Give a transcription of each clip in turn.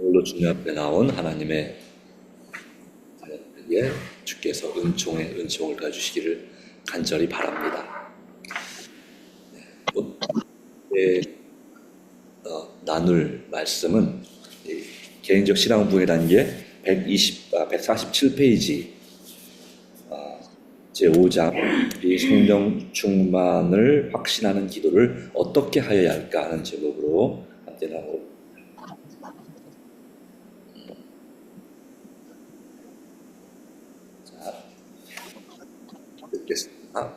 오늘로 주님 앞에 나온 하나님의 자녀들에게 주께서 은총을 가주시기를 간절히 바랍니다. 오늘 나눌 말씀은 개인적 신앙 부흥의 단계 147페이지 제5장 이 성령 충만을 확신하는 기도를 어떻게 하여야 할까 하는 제목으로 함께 나누고 듣겠습니다.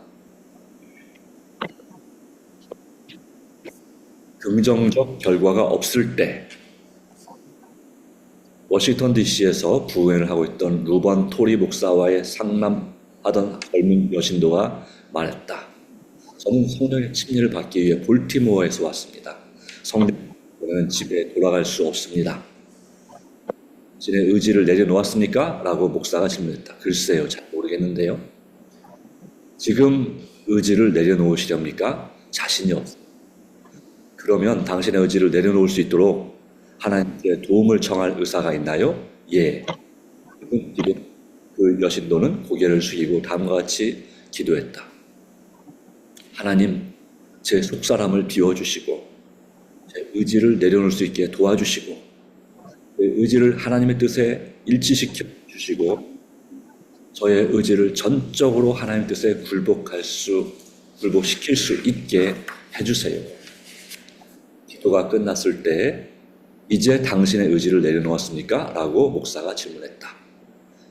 긍정적 결과가 없을 때 워싱턴 DC에서 부흥회를 하고 있던 루번 토리 목사와의 상담하던 젊은 여신도가 말했다. 저는 성령의 침례를 받기 위해 볼티모어에서 왔습니다. 성령은 집에 돌아갈 수 없습니다. 당신의 의지를 내려놓았습니까? 라고 목사가 질문했다. 글쎄요, 잘 모르겠는데요. 지금 의지를 내려놓으시렵니까? 자신이 없습니다. 그러면 당신의 의지를 내려놓을 수 있도록 하나님께 도움을 청할 의사가 있나요? 예. 그 여신도는 고개를 숙이고 다음과 같이 기도했다. 하나님, 제 속사람을 비워주시고 제 의지를 내려놓을 수 있게 도와주시고 제 의지를 하나님의 뜻에 일치시켜 주시고 저의 의지를 전적으로 하나님의 뜻에 굴복시킬 수 있게 해주세요. 기도가 끝났을 때 이제 당신의 의지를 내려놓았습니까? 라고 목사가 질문했다.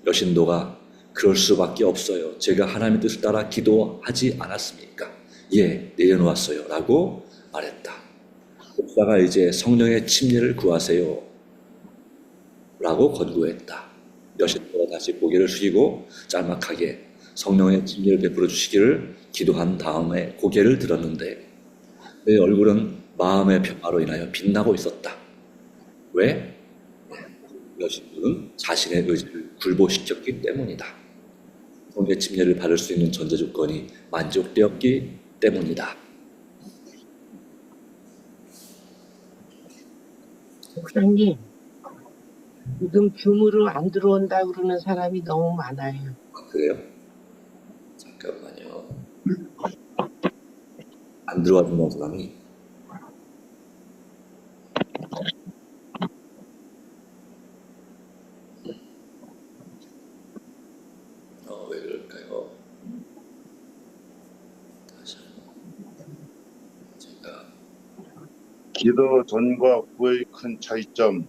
여신도가 그럴 수밖에 없어요. 제가 하나님의 뜻을 따라 기도하지 않았습니까? 예, 내려놓았어요. 라고 말했다. 목사가 이제 성령의 침례를 구하세요. 라고 권고했다. 여신도가 다시 고개를 숙이고 짤막하게 성령의 침례를 베풀어 주시기를 기도한 다음에 고개를 들었는데 내 얼굴은 마음의 평화로 인하여 빛나고 있었다. 왜? 여신도는 자신의 의지를 굴복시켰기 때문이다. 성령의 침례를 받을 수 있는 전제 조건이 만족되었기 때문이다. 목사님, 지금 줌으로 안 들어온다 그러는 사람이 너무 많아요. 그래요? 잠깐만요. 안 들어와준다는 사람이 왜 그럴까요? 다시 제가 기도 전과 후의 큰 차이점.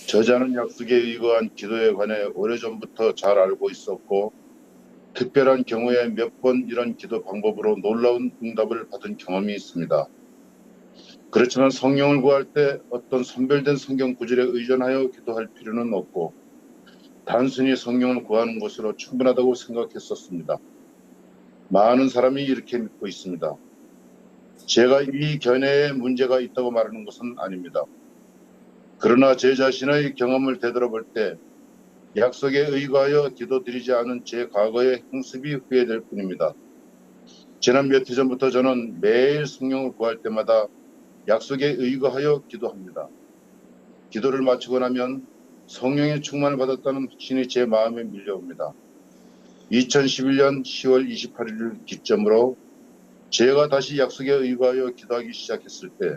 저자는 약속에 의거한 기도에 관해 오래전부터 잘 알고 있었고 특별한 경우에 몇 번 이런 기도 방법으로 놀라운 응답을 받은 경험이 있습니다. 그렇지만 성령을 구할 때 어떤 선별된 성경 구절에 의존하여 기도할 필요는 없고 단순히 성령을 구하는 것으로 충분하다고 생각했었습니다. 많은 사람이 이렇게 믿고 있습니다. 제가 이 견해에 문제가 있다고 말하는 것은 아닙니다. 그러나 제 자신의 경험을 되돌아볼 때 약속에 의거하여 기도드리지 않은 제 과거의 행습이 후회될 뿐입니다. 지난 몇 해 전부터 저는 매일 성령을 구할 때마다 약속에 의거하여 기도합니다. 기도를 마치고 나면 성령의 충만을 받았다는 확신이 제 마음에 밀려옵니다. 2011년 10월 28일을 기점으로 제가 다시 약속에 의거하여 기도하기 시작했을 때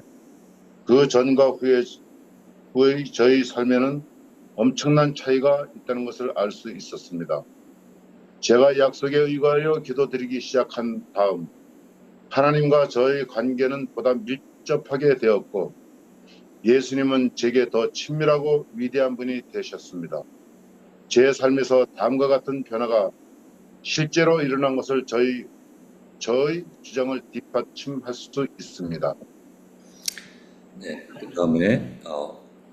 그 전과 후의 저희 삶에는 엄청난 차이가 있다는 것을 알 수 있었습니다. 제가 약속에 의거하여 기도드리기 시작한 다음 하나님과 저의 관계는 보다 밀접하게 되었고 예수님은 제게 더 친밀하고 위대한 분이 되셨습니다. 제 삶에서 다음과 같은 변화가 실제로 일어난 것을 저희 주장을 뒷받침할 수 있습니다. 네, 그 다음에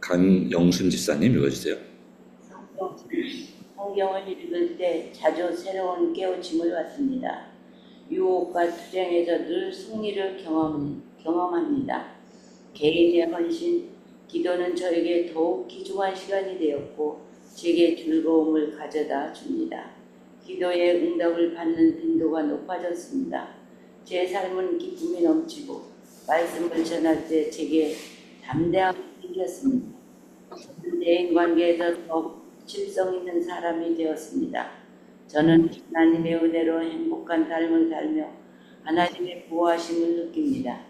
강영순 집사님 읽어주세요. 성경을 읽을 때 자주 새로운 깨우침을 받습니다. 유혹과 투쟁에서 늘 승리를 경험합니다. 개인의 헌신, 기도는 저에게 더욱 귀중한 시간이 되었고 제게 즐거움을 가져다 줍니다. 기도의 응답을 받는 빈도가 높아졌습니다. 제 삶은 기쁨이 넘치고 말씀을 전할 때 제게 담대함이 생겼습니다. 대인 관계에서 더욱 심성 있는 사람이 되었습니다. 저는 하나님의 은혜로 행복한 삶을 살며 하나님의 보호하심을 느낍니다.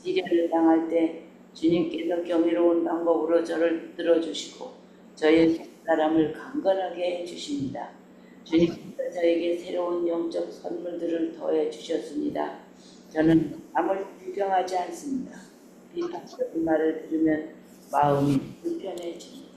시련을 당할 때 주님께서 경이로운 방법으로 저를 들어주시고 저의 사람을 강건하게 해주십니다. 주님께서 저에게 새로운 영적 선물들을 더해 주셨습니다. 저는 남을 비평하지 않습니다. 비판적인 말을 들으면 마음이 불편해집니다.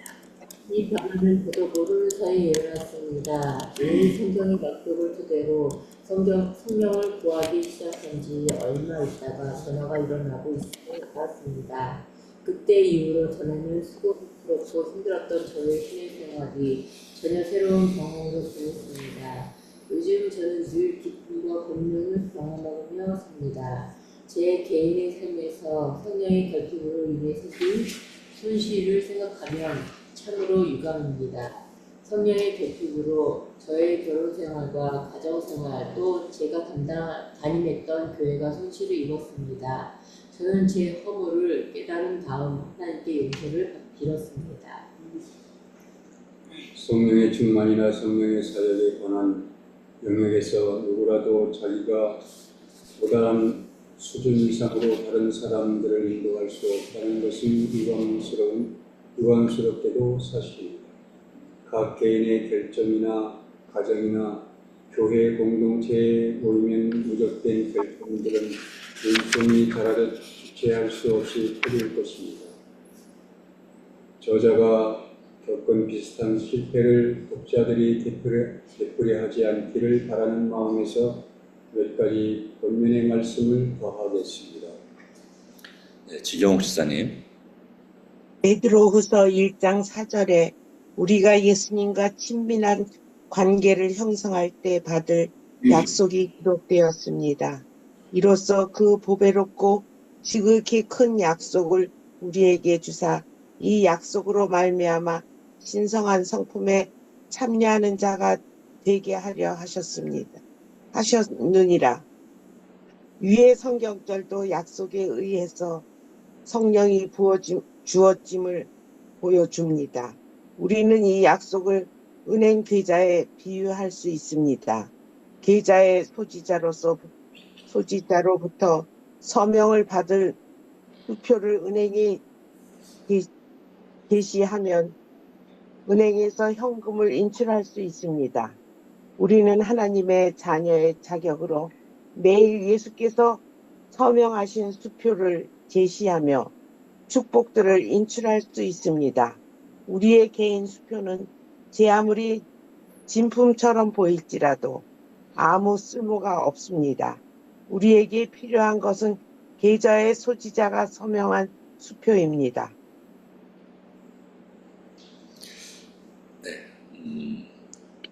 이 변화는 저도 모르는 사이에 일어났습니다. 이 성경의 약속을 토대로 성령을 구하기 시작한 지 얼마 있다가 변화가 일어나고 있음을 알았습니다. 그때 이후로 전에는 수고스럽고 힘들었던 저의 신의 생활이 전혀 새로운 경험으로 보였습니다. 요즘 저는 늘 기쁨과 권능을 경험하며 삽니다. 제 개인의 삶에서 성령의 결핍으로 인해 생긴 손실을 생각하면 참으로 유감입니다. 성령의 결핍으로 저의 결혼생활과 가정생활 또 제가 담임했던 교회가 손실을 입었습니다. 저는 제 허물을 깨달은 다음 하나님께 용서를 빌었습니다. 성령의 충만이나 성령의 사역에 관한 영역에서 누구라도 자기가 도달한 수준 이상으로 다른 사람들을 인도할 수 없다는 것은 유감스럽게도 사실입니다. 각 개인의 결정이나 가정이나 교회 공동체에 모이면 누적된 결정들은 물통이 자라듯 주체할 수 없이 터질 것입니다. 저자가 겪은 비슷한 실패를 독자들이 되풀이하지 않기를 바라는 마음에서 몇 가지 본면의 말씀을 더하겠습니다. 네, 지경욱 집사님. 베드로후서 1장 4절에 우리가 예수님과 친밀한 관계를 형성할 때 받을 약속이 기록되었습니다. 이로써 그 보배롭고 지극히 큰 약속을 우리에게 주사 이 약속으로 말미암아 신성한 성품에 참여하는 자가 되게 하려 하셨느니라. 위의 성경절도 약속에 의해서 성령이 주어짐을 보여줍니다. 우리는 이 약속을 은행 계좌에 비유할 수 있습니다. 계좌의 소지자로부터 서명을 받을 수표를 은행에 게시하면 은행에서 현금을 인출할 수 있습니다. 우리는 하나님의 자녀의 자격으로 매일 예수께서 서명하신 수표를 제시하며 축복들을 인출할 수 있습니다. 우리의 개인 수표는 제 아무리 진품처럼 보일지라도 아무 쓸모가 없습니다. 우리에게 필요한 것은 계좌의 소지자가 서명한 수표입니다.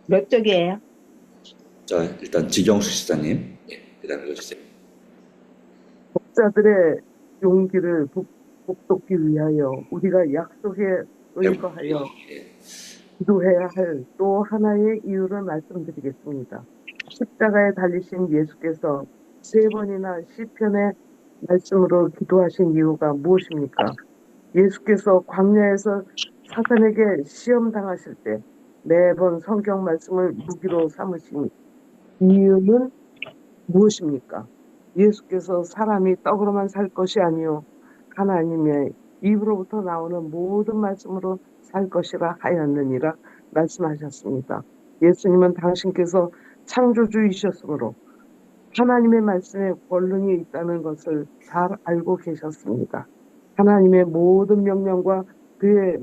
몇 쪽이에요? 자, 일단 지경수 집사님. 그다음 읽어주세요. 목자들의 용기를 북돋기 위하여 우리가 약속에 의거하여 기도해야 할 또 하나의 이유를 말씀드리겠습니다. 십자가에 달리신 예수께서 3번이나 시편의 말씀으로 기도하신 이유가 무엇입니까? 예수께서 광야에서 사탄에게 시험당하실 때 4번 성경 말씀을 무기로 삼으신 이유는 무엇입니까? 예수께서 사람이 떡으로만 살 것이 아니요 하나님의 입으로부터 나오는 모든 말씀으로 살 것이라 하였느니라 말씀하셨습니다. 예수님은 당신께서 창조주이셨으므로 하나님의 말씀에 권능이 있다는 것을 잘 알고 계셨습니다. 하나님의 모든 명령과 그의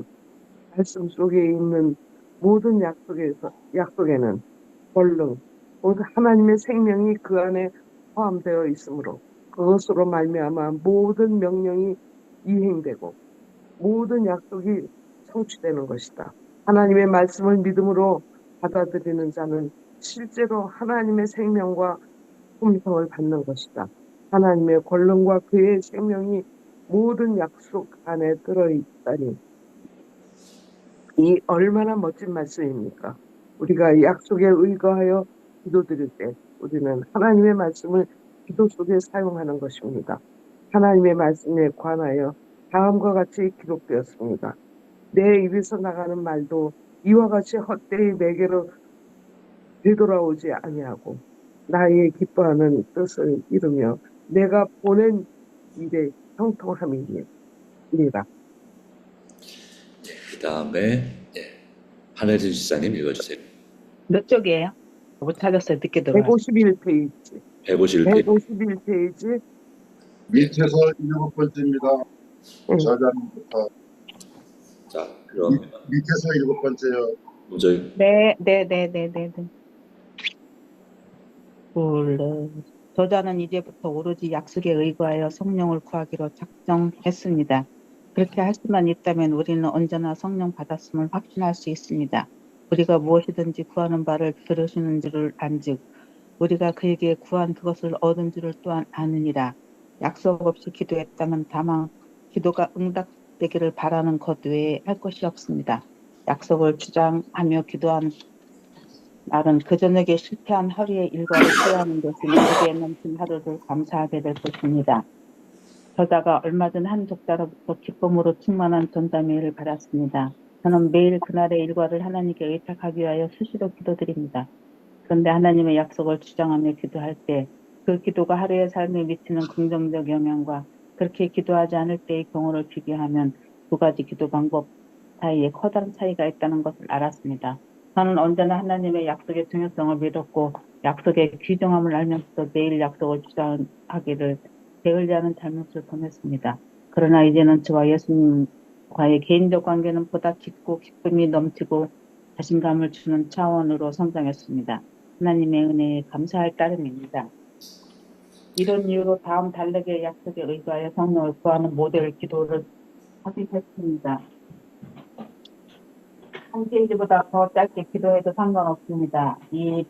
말씀 속에 있는 모든 약속에는 권능, 곧 하나님의 생명이 그 안에 포함되어 있으므로 그것으로 말미암아 모든 명령이 이행되고 모든 약속이 성취되는 것이다. 하나님의 말씀을 믿음으로 받아들이는 자는 실제로 하나님의 생명과 품성을 받는 것이다. 하나님의 권능과 그의 생명이 모든 약속 안에 들어있다니 이 얼마나 멋진 말씀입니까? 우리가 약속에 의거하여 기도드릴 때 우리는 하나님의 말씀을 기도 속에 사용하는 것입니다. 하나님의 말씀에 관하여 다음과 같이 기록되었습니다. 내 입에서 나가는 말도 이와 같이 헛되이 내게로 되돌아오지 아니하고 나의 기뻐하는 뜻을 이루며 내가 보낸 일에 형통함이니라. 그 다음에 한혜진 집사님 읽어주세요. 몇 쪽이에요? 못 찾았어요. 늦게 들어와서. 151페이지. 151페이지. 151페이지. 밑에서 7번째입니다. 응. 저자님부터 자, 그러면 밑에서 7번째요. 먼저 네. 저자는 이제부터 오로지 약속에 의거하여 성령을 구하기로 작정했습니다. 그렇게 할 수만 있다면 우리는 언제나 성령 받았음을 확신할 수 있습니다. 우리가 무엇이든지 구하는 바를 들으시는 줄을 안즉 우리가 그에게 구한 그것을 얻은 줄을 또한 아느니라. 약속 없이 기도했다면 다만 기도가 응답되기를 바라는 것 외에 할 것이 없습니다. 약속을 주장하며 기도한 날은 그 저녁에 실패한 하루의 일과를 후회하는 것이 무지에 넘친 하루를 감사하게 될 것입니다. 저자가 얼마 전 한 독자로부터 기쁨으로 충만한 전담회를 받았습니다. 저는 매일 그날의 일과를 하나님께 의탁하기 위하여 수시로 기도드립니다. 그런데 하나님의 약속을 주장하며 기도할 때 그 기도가 하루의 삶에 미치는 긍정적 영향과 그렇게 기도하지 않을 때의 경우를 비교하면 두 가지 기도 방법 사이에 커다란 차이가 있다는 것을 알았습니다. 저는 언제나 하나님의 약속의 중요성을 믿었고 약속의 귀중함을 알면서도 매일 약속을 주장하기를 게을리하는 잘못을 범했습니다. 그러나 이제는 저와 예수님과의 개인적 관계는 보다 깊고 기쁨이 넘치고 자신감을 주는 차원으로 성장했습니다. 하나님의 은혜에 감사할 따름입니다. 이런 이유로 다음 달력의 약속에 의거하여 성령을 구하는 모델 기도를 삽입했습니다. 한 페이지보다 더 짧게 기도해도 상관없습니다. 이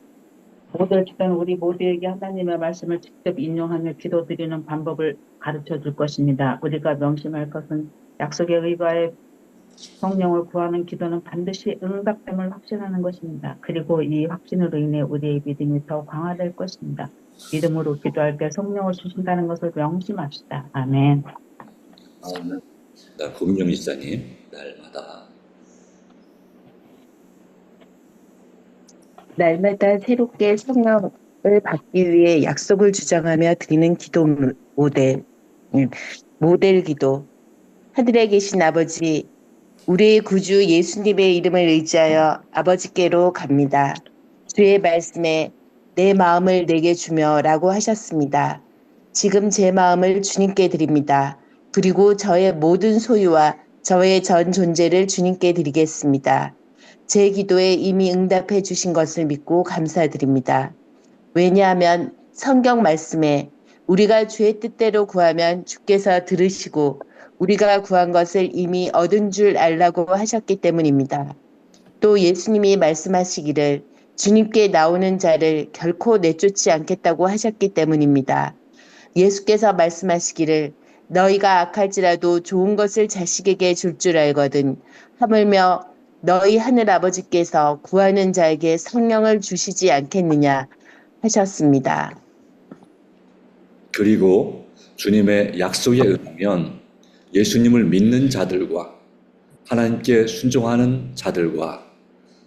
모델 기도는 우리 모두에게 하나님의 말씀을 직접 인용하며 기도드리는 방법을 가르쳐 줄 것입니다. 우리가 명심할 것은 약속에 의거하여 성령을 구하는 기도는 반드시 응답됨을 확신하는 것입니다. 그리고 이 확신으로 인해 우리의 믿음이 더 강화될 것입니다. 믿음으로 기도할 때 성령을 주신다는 것을 명심합시다. 아멘. 고민영 집사님 날마다 새롭게 성령을 받기 위해 약속을 주장하며 드리는 기도 모델 기도. 하늘에 계신 아버지, 우리의 구주 예수님의 이름을 의지하여 아버지께로 갑니다. 주의 말씀에 내 마음을 내게 주며 라고 하셨습니다. 지금 제 마음을 주님께 드립니다. 그리고 저의 모든 소유와 저의 전 존재를 주님께 드리겠습니다. 제 기도에 이미 응답해 주신 것을 믿고 감사드립니다. 왜냐하면 성경 말씀에 우리가 주의 뜻대로 구하면 주께서 들으시고 우리가 구한 것을 이미 얻은 줄 알라고 하셨기 때문입니다. 또 예수님이 말씀하시기를 주님께 나오는 자를 결코 내쫓지 않겠다고 하셨기 때문입니다. 예수께서 말씀하시기를 너희가 악할지라도 좋은 것을 자식에게 줄 줄 알거든 하물며 너희 하늘 아버지께서 구하는 자에게 성령을 주시지 않겠느냐 하셨습니다. 그리고 주님의 약속에 의하면 예수님을 믿는 자들과 하나님께 순종하는 자들과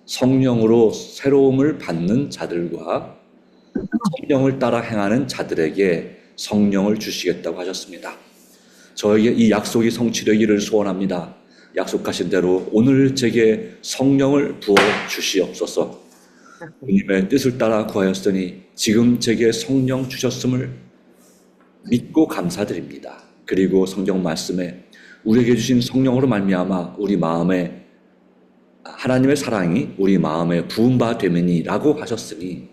성령으로 새로움을 받는 자들과 성령을 따라 행하는 자들에게 성령을 주시겠다고 하셨습니다. 저에게 이 약속이 성취되기를 소원합니다. 약속하신 대로 오늘 제게 성령을 부어 주시옵소서. 주님의 뜻을 따라 구하였으니 지금 제게 성령 주셨음을 믿고 감사드립니다. 그리고 성경 말씀에 우리에게 주신 성령으로 말미암아 우리 마음에 하나님의 사랑이 우리 마음에 부은 바 되매니라고 하셨으니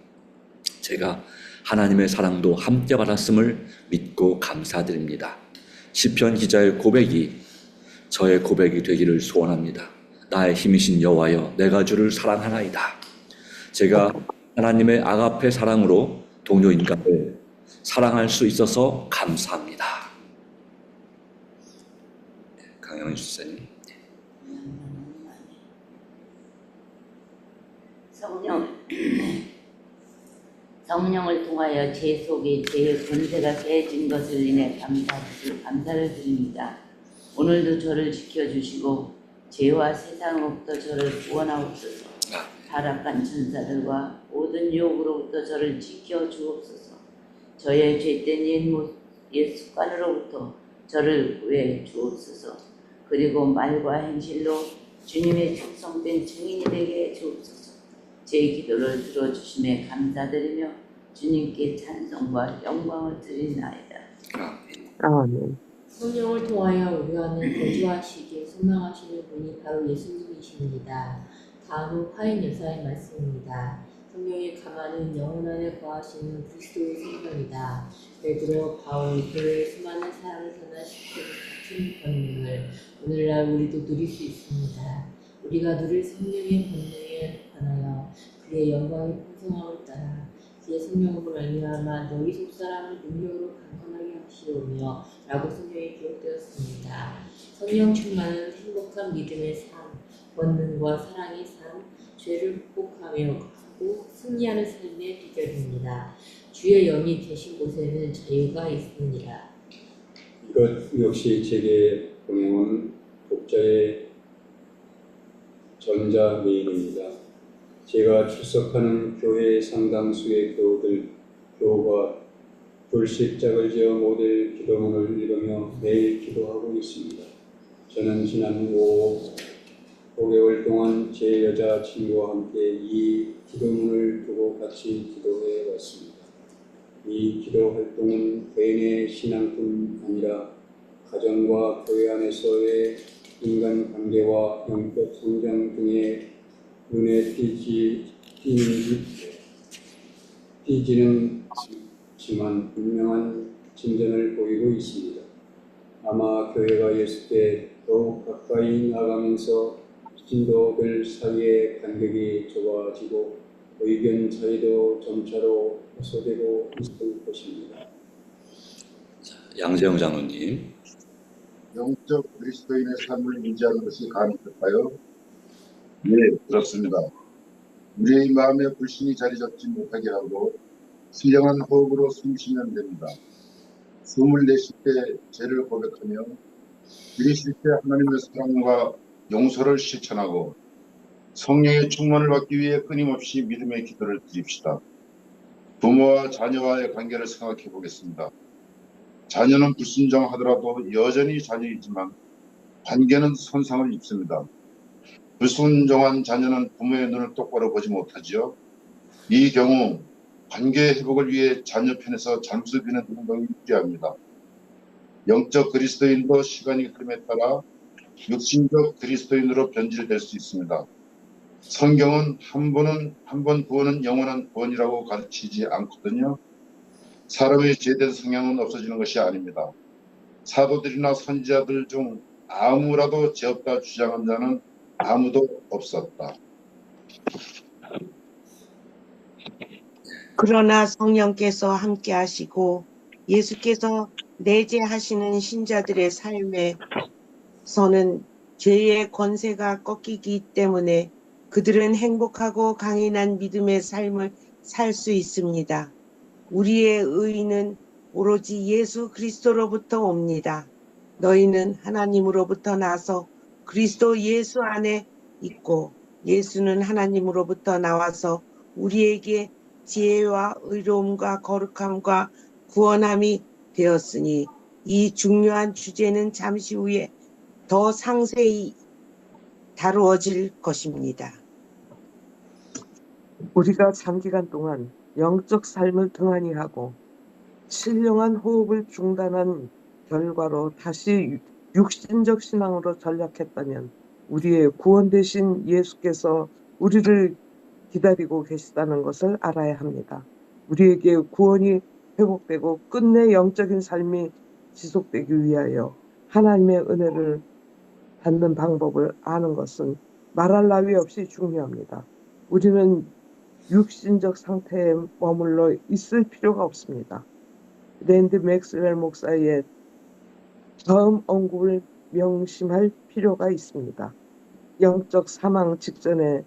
제가 하나님의 사랑도 함께 받았음을 믿고 감사드립니다. 시편 기자의 고백이 저의 고백이 되기를 소원합니다. 나의 힘이신 여호와여 내가 주를 사랑하나이다. 제가 하나님의 아가페 사랑으로 동료 인간을 사랑할 수 있어서 감사합니다. 강영희 주사님. 성령을 통하여 제 속에 죄의 권세가 깨진 것을 인해 감사를 드립니다. 오늘도 저를 지켜주시고 죄와 세상으로부터 저를 구원하옵소서. 타락한 천사들과 모든 유혹으로부터 저를 지켜 주옵소서. 저의 죄된 옛 습관으로부터 저를 구해 주옵소서. 그리고 말과 행실로 주님의 충성된 증인이 되게 해 주옵소서. 제 기도를 들어주심에 감사드리며 주님께 찬송과 영광을 드리나이다. 아멘. 성령을 통하여 우리 안에 거주하시길 소망하시는 분이 바로 예수님이십니다. 다음은 화인 여사의 말씀입니다. 성령의 강하는 영혼 안에 거하시는 그리스도의 생명이다. 베드로, 바울, 교회의 수많은 사람을 변화시키는 같은 권능을 오늘날 우리도 누릴 수 있습니다. 우리가 누릴 성령의 권능에 관하여 그의 영광의 풍성함을 따라 그의 성령으로 말미암아 너희 속사람을 능력으로 강건하게 하시오며 라고 성경에 기록되었습니다. 성령 충만은 행복한 믿음의 삶, 권능과 사랑의 삶, 죄를 극복하며 하고 승리하는 삶의 비결입니다. 주의 영이 계신 곳에는 자유가 있습니다. 이것 역시 제게 보내온 독자의 전자 메일입니다. 제가 출석하는 교회 상당수의 교우가 불식짝을 지어 모델 기도문을 읽으며 매일 기도하고 있습니다. 저는 지난 5개월 동안 제 여자친구와 함께 이 기도문을 두고 같이 기도해 왔습니다. 이 기도 활동은 개인의 신앙뿐 아니라 가정과 교회 안에서의 인간관계와 영적 성장 등의 눈에 띄지는 지만 분명한 진전을 보이고 있습니다. 아마 교회가 예수께 더욱 가까이 나가면서 신도들 사이의 간격이 좁아지고 의견 차이도 점차로 해소되고 있을 것입니다. 양재영 장로님. 영적 그리스도인의 삶을 유지하는 것이 가능할까요? 네, 그렇습니다. 우리의 마음에 불신이 자리 잡지 못하게 하고 신령한 호흡으로 숨 쉬면 됩니다. 숨을 내쉴 때 죄를 고백하며 들이쉴 때 하나님의 사랑과 용서를 실천하고 성령의 충만을 받기 위해 끊임없이 믿음의 기도를 드립시다. 부모와 자녀와의 관계를 생각해 보겠습니다. 자녀는 불순종하더라도 여전히 자녀이지만 관계는 손상을 입습니다. 불순종한 자녀는 부모의 눈을 똑바로 보지 못하지요. 이 경우 관계 회복을 위해 자녀 편에서 잠수 비는 행동이 필요합니다. 영적 그리스도인도 시간이 흐름에 따라 육신적 그리스도인으로 변질될 수 있습니다. 성경은 한 번 구원은 영원한 구원이라고 가르치지 않거든요. 사람의 죄된 성향은 없어지는 것이 아닙니다. 사도들이나 선지자들 중 아무라도 죄 없다 주장한 자는 아무도 없었다. 그러나 성령께서 함께 하시고 예수께서 내재하시는 신자들의 삶에서는 죄의 권세가 꺾이기 때문에 그들은 행복하고 강인한 믿음의 삶을 살 수 있습니다. 우리의 의는 오로지 예수 그리스도로부터 옵니다. 너희는 하나님으로부터 나서 그리스도 예수 안에 있고 예수는 하나님으로부터 나와서 우리에게 지혜와 의로움과 거룩함과 구원함이 되었으니 이 중요한 주제는 잠시 후에 더 상세히 다루어질 것입니다. 우리가 장기간 동안 영적 삶을 등한히 하고 신령한 호흡을 중단한 결과로 다시 육신적 신앙으로 전락했다면 우리의 구원 되신 예수께서 우리를 기다리고 계시다는 것을 알아야 합니다. 우리에게 구원이 회복되고 끝내 영적인 삶이 지속되기 위하여 하나님의 은혜를 받는 방법을 아는 것은 말할 나위 없이 중요합니다. 우리는 육신적 상태에 머물러 있을 필요가 없습니다. 랜드 맥스웰 목사의 처음 언급을 명심할 필요가 있습니다. 영적 사망 직전에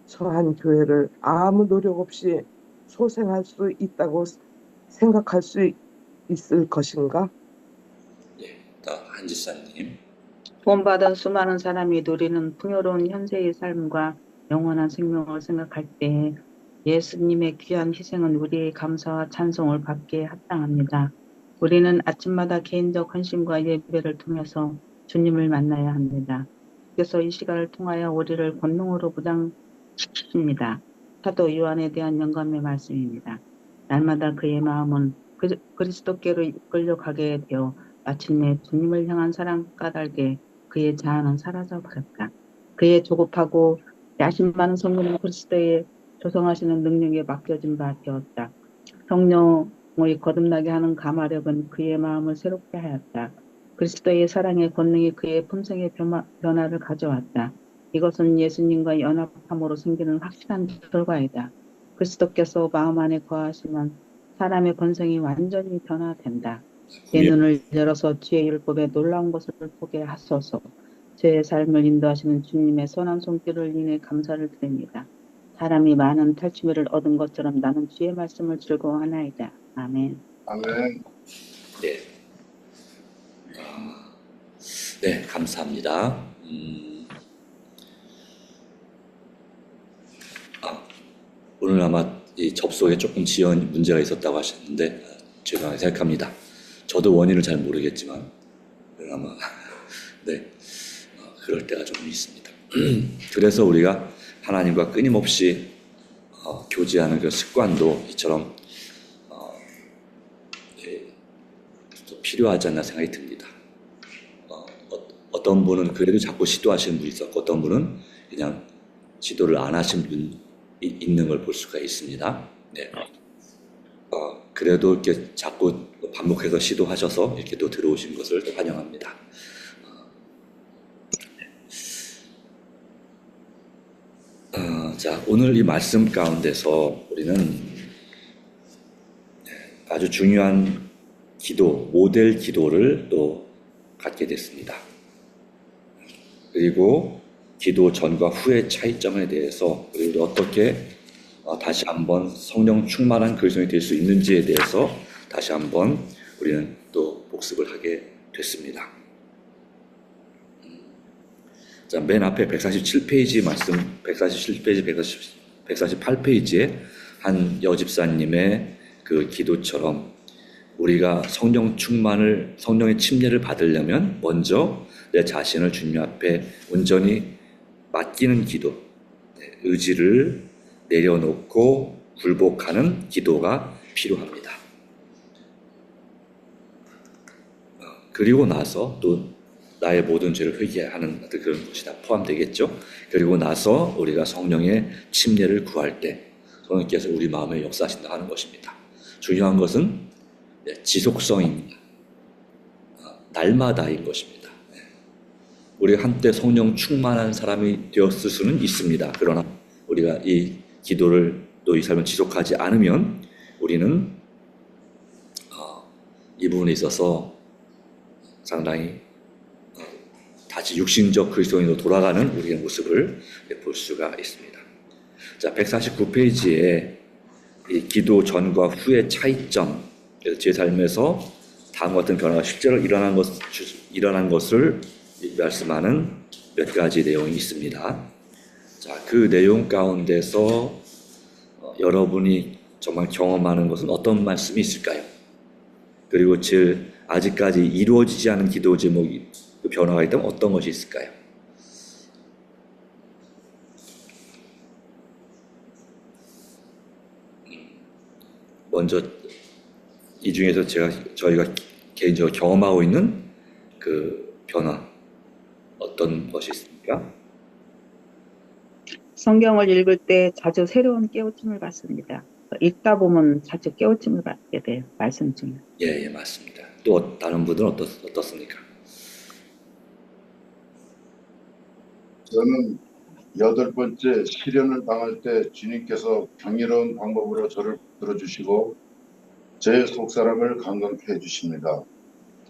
처한 교회를 아무 노력 없이 소생할 수 있다고 생각할 수 있을 것인가? 예, 한지사님. 구원받은 수많은 사람이 누리는 풍요로운 현세의 삶과 영원한 생명을 생각할 때 예수님의 귀한 희생은 우리의 감사와 찬송을 받기에 합당합니다. 우리는 아침마다 개인적 헌신과 예배를 통해서 주님을 만나야 합니다. 그래서 이 시간을 통하여 우리를 권능으로 무장시키십니다. 사도 요한에 대한 영감의 말씀입니다. 날마다 그의 마음은 그리스도께로 이끌려가게 되어 마침내 주님을 향한 사랑 까닭에 그의 자아는 사라져 버렸다. 그의 조급하고 야심 많은 성령은 그리스도의 조성하시는 능력에 맡겨진 바 되었다. 성령의 거듭나게 하는 감화력은 그의 마음을 새롭게 하였다. 그리스도의 사랑의 권능이 그의 품성의 변화를 가져왔다. 이것은 예수님과 연합함으로 생기는 확실한 결과이다. 그리스도께서 마음 안에 거하시면 사람의 본성이 완전히 변화된다. 내 눈을 열어서 주의 율법에 놀라운 것을 보게 하소서. 제 삶을 인도하시는 주님의 선한 손길을 인해 감사를 드립니다. 사람이 많은 탈취물을 얻은 것처럼 나는 주의 말씀을 즐거워하나이다. 아멘. 아멘. 네. 네, 감사합니다. 오늘 아마 이 접속에 조금 지연 문제가 있었다고 하셨는데 죄송하게 생각합니다. 저도 원인을 잘 모르겠지만 아마 네, 그럴 때가 좀 있습니다. 그래서 우리가 하나님과 끊임없이 교제하는 그 습관도 이처럼 좀 필요하지 않나 생각이 듭니다. 어떤 분은 그래도 자꾸 시도하시는 분이 있었고 어떤 분은 그냥 시도를 안 하신 분이 있는 걸 볼 수가 있습니다. 네. 그래도 이렇게 자꾸 반복해서 시도하셔서 이렇게 또 들어오신 것을 또 환영합니다. 자, 오늘 이 말씀 가운데서 우리는 아주 중요한 기도, 모델 기도를 또 갖게 됐습니다. 그리고 기도 전과 후의 차이점에 대해서 그리고 어떻게 다시 한번 성령 충만한 그리스도인이 될 수 있는지에 대해서 다시 한번 우리는 또 복습을 하게 됐습니다. 자, 맨 앞에 147페이지 말씀, 147페이지, 148페이지에 한 여집사님의 그 기도처럼 우리가 성령 충만을, 성령의 침례를 받으려면 먼저 내 자신을 주님 앞에 온전히 맡기는 기도, 의지를 내려놓고 굴복하는 기도가 필요합니다. 그리고 나서 또 나의 모든 죄를 회개하는 그런 것이 다 포함되겠죠. 그리고 나서 우리가 성령의 침례를 구할 때 성령께서 우리 마음에 역사하신다 하는 것입니다. 중요한 것은 지속성입니다. 날마다인 것입니다. 우리가 한때 성령 충만한 사람이 되었을 수는 있습니다. 그러나 우리가 이 기도를 또 이 삶을 지속하지 않으면 우리는 이 부분에 있어서 상당히 다시 육신적 그리스도인으로 돌아가는 우리의 모습을 볼 수가 있습니다. 자, 149페이지에 이 기도 전과 후의 차이점, 제 삶에서 다음과 같은 변화가 실제로 일어난 것을 말씀하는 몇 가지 내용이 있습니다. 자, 그 내용 가운데서 여러분이 정말 경험하는 것은 어떤 말씀이 있을까요? 그리고 제일 아직까지 이루어지지 않은 기도 제목이 그 변화가 있다면 어떤 것이 있을까요? 먼저 이 중에서 저희가 개인적으로 경험하고 있는 그 변화 어떤 것이 있습니까? 성경을 읽을 때 자주 새로운 깨우침을 받습니다. 읽다 보면 자주 깨우침을 받게 돼요. 말씀 중에. 예, 맞습니다. 또 다른 분들은 어떻습니까? 저는 8번째 시련을 당할 때 주님께서 경이로운 방법으로 저를 들어주시고 제 속사람을 강건케 해주십니다.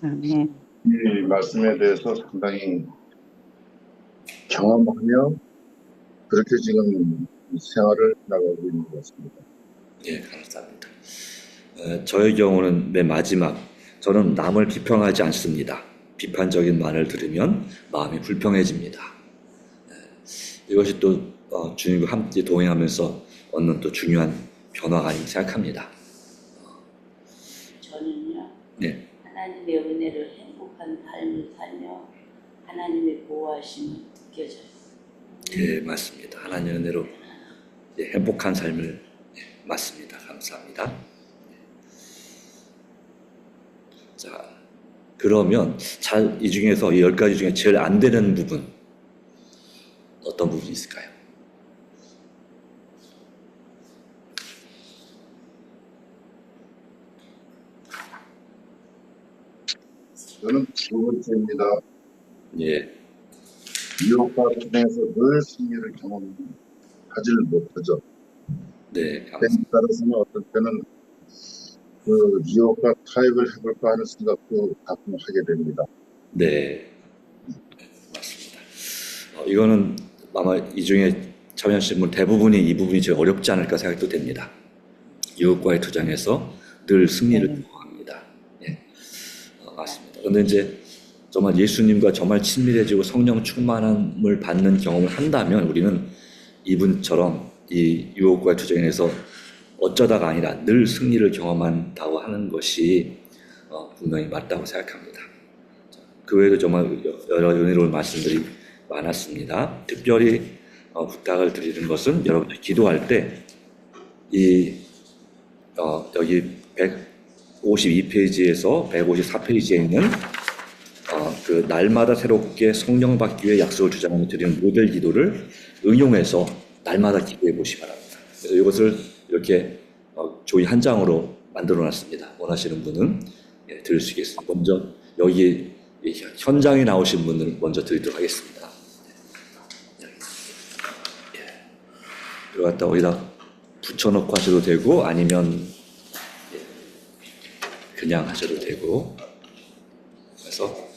네. 이 말씀에 대해서 상당히 경험하며 그렇게 지금 생활을 나가고 있는 것 같습니다. 예, 감사합니다. 저의 경우는 맨 마지막, 저는 남을 비평하지 않습니다. 비판적인 말을 들으면 마음이 불평해집니다. 이것이 또 주님과 함께 동행하면서 얻는 또 중요한 변화가 아닌가 생각합니다. 저는요, 네, 하나님의 은혜를 행복한 삶을 살며 하나님의 보호하심을 느껴져요. 네, 맞습니다. 하나님의 은혜로 행복한 삶을 맞습니다. 감사합니다. 자, 그러면 이 중에서 이 10가지 중에 제일 안 되는 부분 어떤 부분이 있을까요? 저는 두 번째입니다. 예, 유혹과 투쟁에서 늘 승리를 경험하지를 못하죠. 네, 감사합니다. 때에 따라서는 어떨 때는 그 유혹과 타협을 해볼까 하는 생각도 가끔 하게 됩니다. 네, 맞습니다. 이거는 아마 이 중에 참여하신 분 대부분이 이 부분이 제일 어렵지 않을까 생각도 됩니다. 유혹과의 투쟁에서 늘 승리를 경험합니다. 예, 맞습니다. 그런데 이제 정말 예수님과 정말 친밀해지고 성령 충만함을 받는 경험을 한다면 우리는 이분처럼 이 유혹과의 투쟁에서 어쩌다가 아니라 늘 승리를 경험한다고 하는 것이 분명히 맞다고 생각합니다. 그 외에도 정말 여러 은혜로운 말씀들이 많았습니다. 특별히 부탁을 드리는 것은 여러분들 기도할 때 여기 152페이지에서 154페이지에 있는 그 날마다 새롭게 성령 받기 위해 약속을 주장하며 드리는 모델 기도를 응용해서 날마다 기도해 보시기 바랍니다. 그래서 이것을 이렇게 조이 한 장으로 만들어 놨습니다. 원하시는 분은 들을 수 있겠습니다. 먼저 여기 현장에 나오신 분을 먼저 드리도록 하겠습니다. 이거 갖다 어디다 붙여놓고 하셔도 되고 아니면 그냥 하셔도 되고. 그래서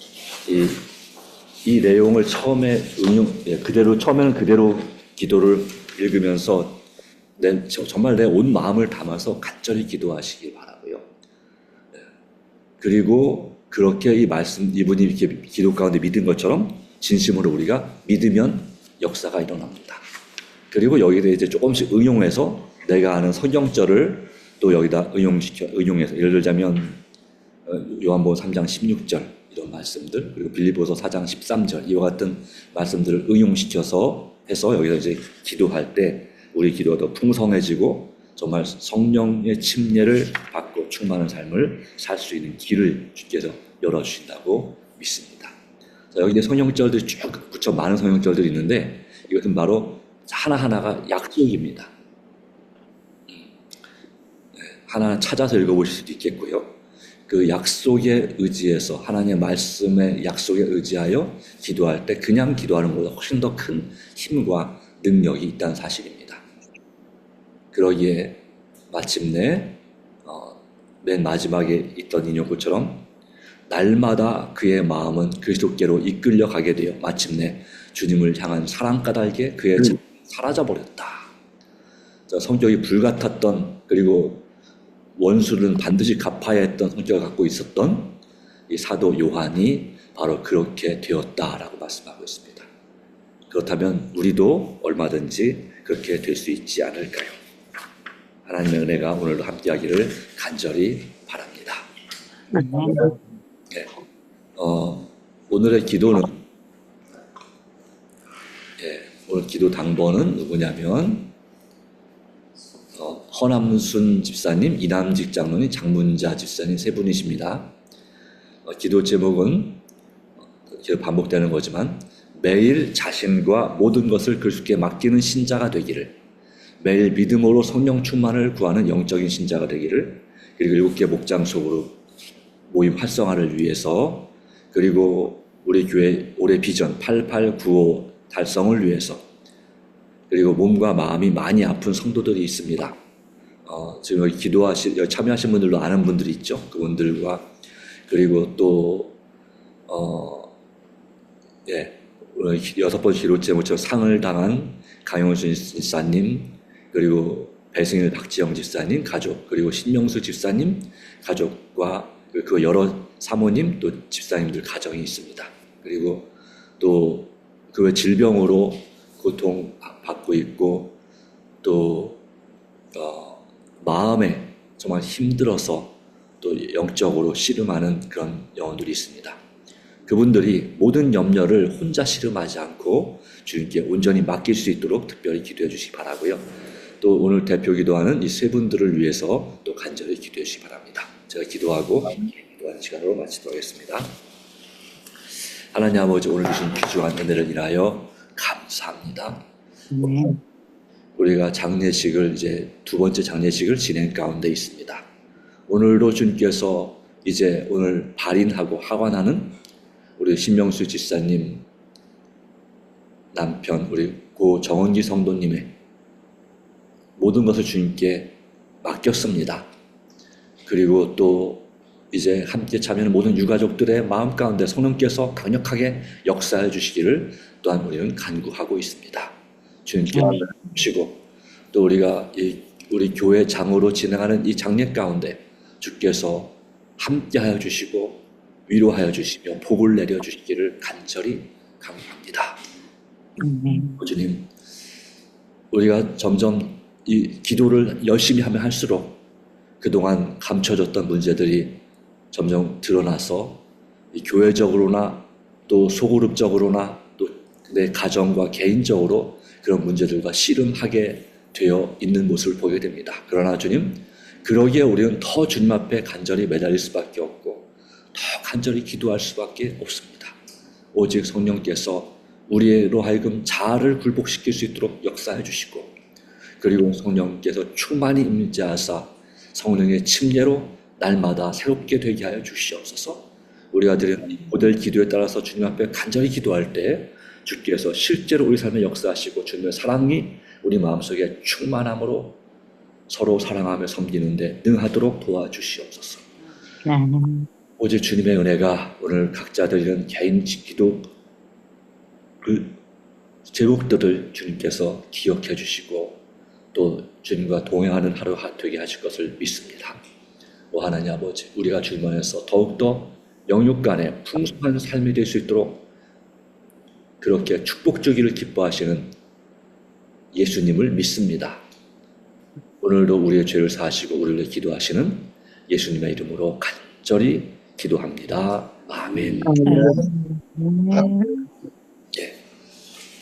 이 내용을 처음에 처음에는 그대로 기도를 읽으면서 정말 내 온 마음을 담아서 간절히 기도하시기 바라고요. 그리고 그렇게 이분이 이렇게 기도 가운데 믿은 것처럼 진심으로 우리가 믿으면 역사가 일어납니다. 그리고 여기다 이제 조금씩 응용해서 내가 아는 성경절을 또 여기다 응용해서 예를 들자면 요한복음 3장 16절 이런 말씀들 그리고 빌립보서 4장 13절 이와 같은 말씀들을 응용시켜서 해서 여기서 이제 기도할 때 우리 기도가 더 풍성해지고 정말 성령의 침례를 받고 충만한 삶을 살 수 있는 길을 주께서 열어주신다고 믿습니다. 자, 여기 이제 성령절들이 쭉 붙여 많은 성령절들이 있는데 이것은 바로 하나하나가 약속입니다. 하나 찾아서 읽어보실 수도 있겠고요. 그 약속에 의지해서 하나님의 말씀의 약속에 의지하여 기도할 때 그냥 기도하는 것보다 훨씬 더 큰 힘과 능력이 있다는 사실입니다. 그러기에 마침내 맨 마지막에 있던 인용구처럼 날마다 그의 마음은 그리스도께로 이끌려 가게 되어 마침내 주님을 향한 사랑 까닭에 그의 죄는 사라져버렸다. 성격이 불같았던 그리고 원수는 반드시 갚아야 했던 성격을 갖고 있었던 이 사도 요한이 바로 그렇게 되었다라고 말씀하고 있습니다. 그렇다면 우리도 얼마든지 그렇게 될 수 있지 않을까요? 하나님의 은혜가 오늘도 함께하기를 간절히 바랍니다. 네. 오늘의 기도는 오늘 기도 당번은 누구냐면 허남순 집사님, 이남직 장로님, 장문자 집사님 세 분이십니다. 기도 제목은 계속 반복되는 거지만 매일 자신과 모든 것을 그리스도께 맡기는 신자가 되기를, 매일 믿음으로 성령 충만을 구하는 영적인 신자가 되기를, 그리고 7개 목장 속으로 모임 활성화를 위해서, 그리고 우리 교회 올해 비전 8895 달성을 위해서, 그리고 몸과 마음이 많이 아픈 성도들이 있습니다. 지금 여기 참여하신 분들도 아는 분들이 있죠. 그분들과 그리고 또 오늘 6번째 기도 제목처럼 상을 당한 강용순 집사님, 그리고 배승일 박지영 집사님 가족, 그리고 신명수 집사님 가족과 그 여러 사모님 또 집사님들 가정이 있습니다. 그리고 또 그 질병으로 고통받고 있고 또 마음에 정말 힘들어서 또 영적으로 씨름하는 그런 영혼들이 있습니다. 그분들이 모든 염려를 혼자 씨름하지 않고 주님께 온전히 맡길 수 있도록 특별히 기도해 주시기 바라고요. 또 오늘 대표 기도하는 이 세 분들을 위해서 또 간절히 기도해 주시기 바랍니다. 제가 기도하고 기도하는 시간으로 마치도록 하겠습니다. 하나님 아버지, 오늘 주신 귀중한 은혜를 인하여 감사합니다. 우리가 장례식을 이제 두 번째 장례식을 진행 가운데 있습니다. 오늘도 주님께서 이제 오늘 발인하고 하관하는 우리 신명수 집사님 남편 우리 고 정원기 성도님의 모든 것을 주님께 맡겼습니다. 그리고 또 이제 함께 참여하는 모든 유가족들의 마음 가운데 성령께서 강력하게 역사해 주시기를 또한 우리는 간구하고 있습니다. 주님께 주시고 또 우리가 우리 교회 장으로 진행하는 이 장례 가운데 주께서 함께하여 주시고 위로하여 주시며 복을 내려 주시기를 간절히 강구합니다. 주님, 우리가 점점 이 기도를 열심히 하면 할수록 그동안 감춰졌던 문제들이 점점 드러나서 이 교회적으로나 또 소그룹적으로나 또 내 가정과 개인적으로 그런 문제들과 씨름하게 되어 있는 모습을 보게 됩니다. 그러나 주님, 그러기에 우리는 더 주님 앞에 간절히 매달릴 수밖에 없고 더 간절히 기도할 수밖에 없습니다. 오직 성령께서 우리로 하여금 자아를 굴복시킬 수 있도록 역사해 주시고 그리고 성령께서 충만히 임재하사 성령의 침례로 날마다 새롭게 되게 하여 주시옵소서. 우리가 드리는 모델 기도에 따라서 주님 앞에 간절히 기도할 때 주께서 실제로 우리 삶에 역사하시고 주님의 사랑이 우리 마음속에 충만함으로 서로 사랑하며 섬기는데 능하도록 도와주시옵소서. 오직 주님의 은혜가 오늘 각자 드리는 개인 기도 그 제목들을 주님께서 기억해 주시고 또 주님과 동행하는 하루 되게 하실 것을 믿습니다. 오 하나님 아버지, 우리가 주님 안에서 더욱더 영육 간에 풍성한 삶이 될 수 있도록 그렇게 축복주기를 기뻐하시는 예수님을 믿습니다. 오늘도 우리의 죄를 사하시고 우리를 기도하시는 예수님의 이름으로 간절히 기도합니다. 아멘. 예,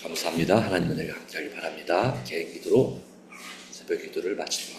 감사합니다. 하나님 은혜가 함께하길 바랍니다. 개인 기도로 새벽 기도를 마치도록 하겠습니다.